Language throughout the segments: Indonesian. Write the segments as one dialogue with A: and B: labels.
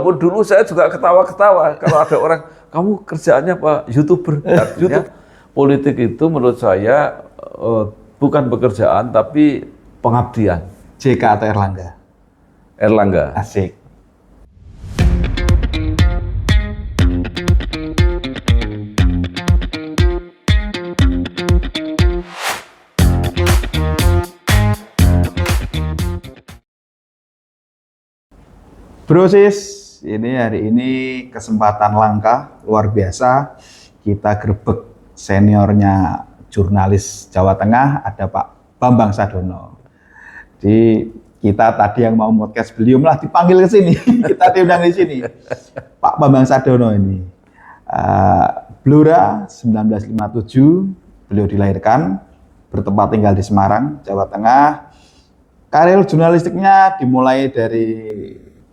A: Walaupun dulu saya juga ketawa-ketawa kalau ada orang, kamu kerjaannya apa? YouTuber. YouTube. Politik itu menurut saya bukan pekerjaan tapi pengabdian.
B: JK atau Erlangga?
A: Erlangga.
B: Asik. Brosis, ini hari ini kesempatan langka, luar biasa. Kita gerbek seniornya jurnalis Jawa Tengah, ada Pak Bambang Sadono. Jadi kita tadi yang mau podcast beliau malah dipanggil ke sini, kita diundang di sini. Pak Bambang Sadono ini, Blora 1957, beliau dilahirkan, bertempat tinggal di Semarang, Jawa Tengah. Karir jurnalistiknya dimulai dari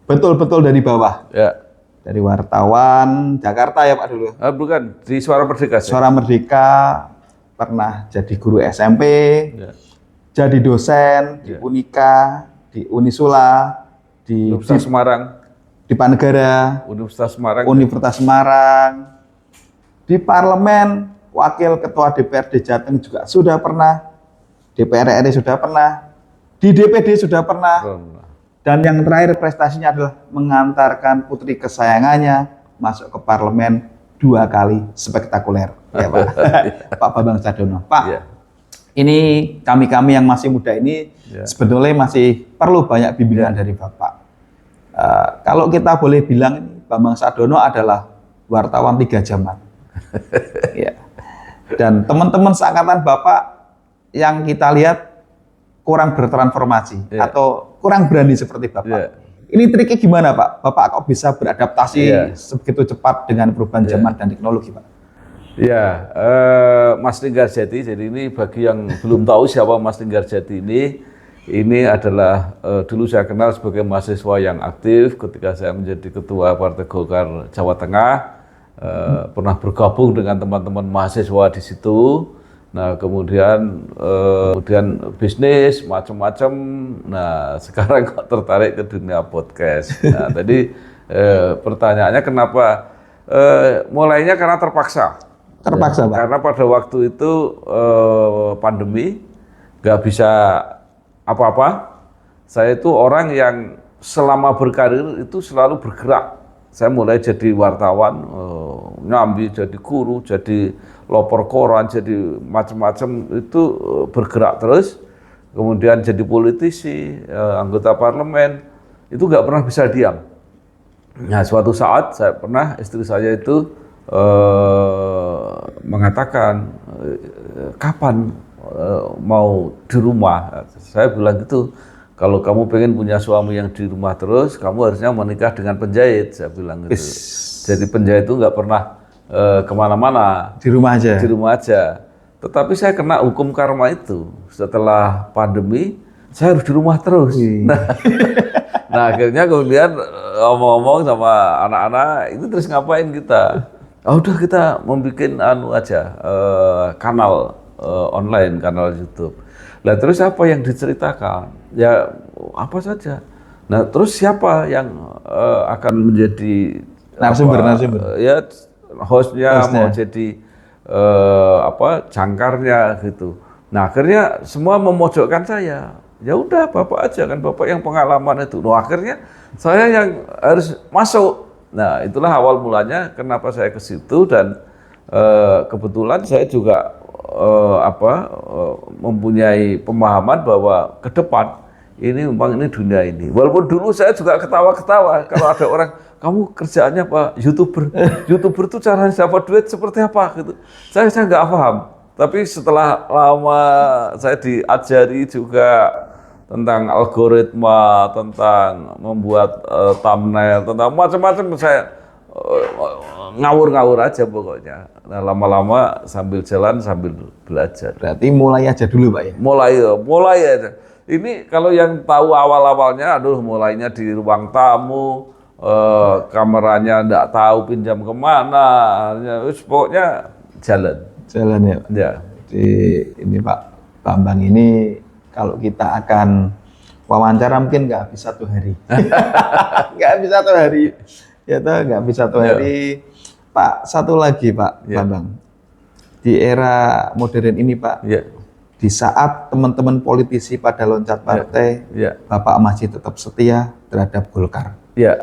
B: betul-betul dari bawah.
A: Ya.
B: Dari wartawan Jakarta ya Pak dulu.
A: Bukan, di Suara Merdeka.
B: Suara Merdeka, pernah jadi guru SMP,
A: Ya.
B: jadi dosen di Unika, di Unisula, di
A: Universitas Semarang.
B: di Panegara,
A: Universitas Semarang.
B: Universitas Semarang. Di parlemen, wakil ketua DPRD Jateng juga sudah pernah. DPR RI sudah pernah. Di DPD sudah pernah. Dan yang terakhir prestasinya adalah mengantarkan putri kesayangannya masuk ke parlemen 2 kali spektakuler. Ya Pak, Pak Bambang Sadono. Pak, ini kami-kami yang masih muda ini sebetulnya masih perlu banyak bimbingan dari Bapak. Kalau kita boleh bilang Bambang Sadono adalah wartawan 3 zaman. Ya. Dan teman-teman seangkatan Bapak yang kita lihat kurang bertransformasi atau kurang berani seperti Bapak. Ini triknya gimana Pak? Bapak kok bisa beradaptasi sebegitu cepat dengan perubahan zaman dan teknologi Pak?
A: Ya, Mas Linggarjati, jadi ini bagi yang belum tahu siapa Mas Linggarjati ini adalah dulu saya kenal sebagai mahasiswa yang aktif ketika saya menjadi ketua Partai Golkar Jawa Tengah, pernah bergabung dengan teman-teman mahasiswa di situ. Nah, kemudian bisnis macam-macam. Nah, sekarang kok tertarik ke dunia podcast. Nah, tadi pertanyaannya kenapa? Mulainya karena terpaksa.
B: Terpaksa, Pak.
A: Karena pada waktu itu pandemi, nggak bisa apa-apa. Saya itu orang yang selama berkarir itu selalu bergerak. Saya mulai jadi wartawan, nyambi jadi guru, jadi lopor koran, jadi macam-macam itu bergerak terus. Kemudian jadi politisi, anggota parlemen, itu nggak pernah bisa diam. Nah, suatu saat istri saya itu mengatakan, kapan mau di rumah? Saya bilang gitu. Kalau kamu pengen punya suami yang di rumah terus, kamu harusnya menikah dengan penjahit, saya bilang gitu. Jadi penjahit itu nggak pernah kemana-mana.
B: Di rumah aja?
A: Di rumah aja. Tetapi saya kena hukum karma itu. Setelah pandemi, saya harus di rumah terus. Nah, akhirnya kemudian ngomong-ngomong sama anak-anak, itu terus ngapain kita? Udah kita membuat kanal online, kanal YouTube. Nah, terus apa yang diceritakan? Ya apa saja. Nah, terus siapa yang akan menjadi
B: narasumber?
A: Ya hostnya mau jadi jangkarnya gitu. Nah, akhirnya semua memojokkan saya. Ya udah Bapak aja, kan Bapak yang pengalaman itu. Nah, akhirnya saya yang harus masuk. Nah, itulah awal mulanya kenapa saya ke situ dan kebetulan saya juga mempunyai pemahaman bahwa ke depan ini memang ini dunia ini. Walaupun dulu saya juga ketawa-ketawa kalau ada orang, kamu kerjaannya apa? YouTuber. YouTuber itu caranya dapat duit seperti apa gitu. Saya nggak paham. Tapi setelah lama saya diajari juga tentang algoritma, tentang membuat thumbnail, tentang macam-macam, saya ngawur-ngawur aja pokoknya. Nah, lama-lama sambil jalan sambil belajar.
B: Berarti mulai aja dulu Pak ya?
A: Mulai aja. Ini kalau yang tahu awal-awalnya, mulainya di ruang tamu, kameranya enggak tahu pinjam kemana, pokoknya jalan.
B: Jalan ya Pak? Ya. Jadi ini Pak Bambang ini kalau kita akan wawancara mungkin nggak habis 1 hari. Nggak habis 1 hari. Ya toh, nggak habis 1 hari. Pak, satu lagi Pak Bambang. Di era modern ini Pak, di saat teman-teman politisi pada loncat partai, Bapak masih tetap setia terhadap Golkar.
A: Ya,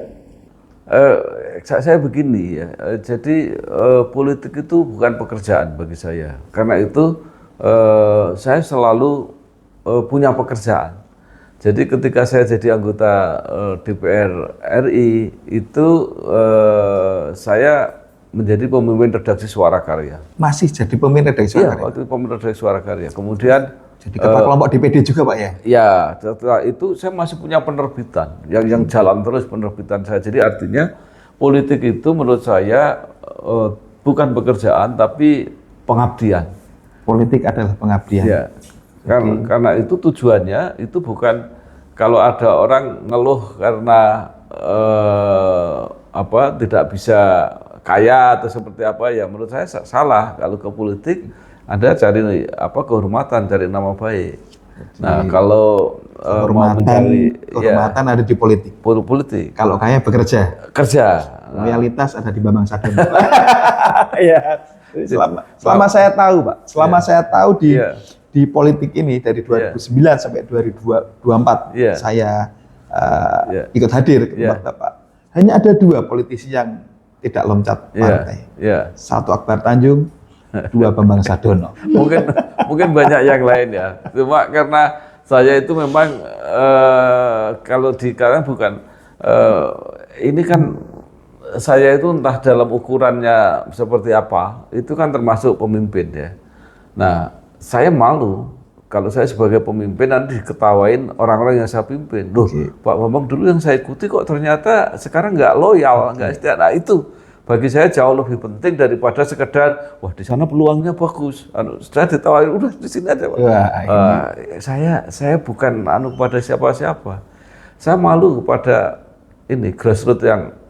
A: saya begini ya. Jadi politik itu bukan pekerjaan bagi saya. Karena itu saya selalu punya pekerjaan. Jadi ketika saya jadi anggota DPR RI itu saya menjadi pemimpin redaksi Suara Karya.
B: Masih jadi pemimpin redaksi Suara Karya?
A: Iya, waktu pemimpin redaksi Suara Karya. Kemudian
B: jadi ketua kelompok DPD juga Pak ya?
A: Ya, setelah itu saya masih punya penerbitan yang jalan terus penerbitan saya. Jadi artinya politik itu menurut saya bukan pekerjaan tapi pengabdian.
B: Politik adalah pengabdian.
A: Ya, karena itu tujuannya itu bukan kalau ada orang ngeluh karena tidak bisa kaya atau seperti apa, ya menurut saya salah. Kalau ke politik Anda cari kehormatan, cari nama baik. Nah, kalau
B: kehormatan ada di politik.
A: Politik.
B: Kalau kaya bekerja.
A: Kerja.
B: Loyalitas ada di Bambang Sadiono. Iya. Selama saya tahu, Pak. Saya tahu di politik ini dari 2009 sampai 2024 saya ikut hadir ke tempat Bapak. Hanya ada 2 politisi yang tidak loncat partai. Satu Akbar Tanjung, 2 Bambang Sadiono.
A: Mungkin banyak yang lain ya. Cuma karena saya itu memang kalau di kalian bukan ini kan saya itu entah dalam ukurannya seperti apa, itu kan termasuk pemimpin ya. Nah, saya malu kalau saya sebagai pemimpin nanti diketawain orang-orang yang saya pimpin. Loh, Pak Bambang dulu yang saya ikuti kok ternyata sekarang nggak loyal, nggak setia. Nah itu bagi saya jauh lebih penting daripada sekedar, wah di sana peluangnya bagus. Sudah ditawarin, udah di sini aja Pak. Saya bukan pada siapa-siapa. Saya malu kepada ini grassroots yang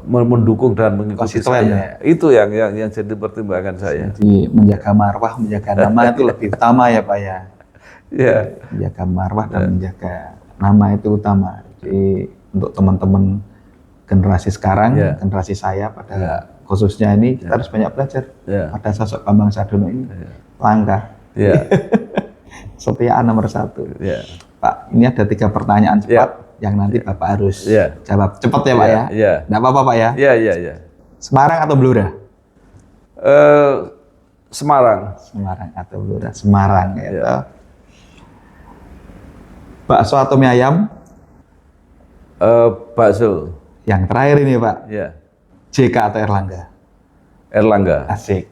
A: mendukung dan mengikuti saya. Itu yang jadi pertimbangan saya.
B: Jadi menjaga marwah, menjaga nama itu lebih utama ya Pak ya. Menjaga marwah dan menjaga nama itu utama. Jadi untuk teman-teman generasi sekarang, generasi saya pada khususnya ini kita harus banyak belajar pada sosok Bambang Sadiono ini. Langkah. Setia nomor 1. Pak, ini ada 3 pertanyaan cepat. Yang nanti Bapak harus jawab cepat ya Pak ya? Nggak apa-apa Pak ya?
A: Iya.
B: Semarang atau Blora?
A: Semarang.
B: Semarang atau Blora? Semarang ya. Bakso atau mie ayam?
A: Bakso.
B: Yang terakhir ini Pak. JK atau Erlangga?
A: Erlangga.
B: Asik.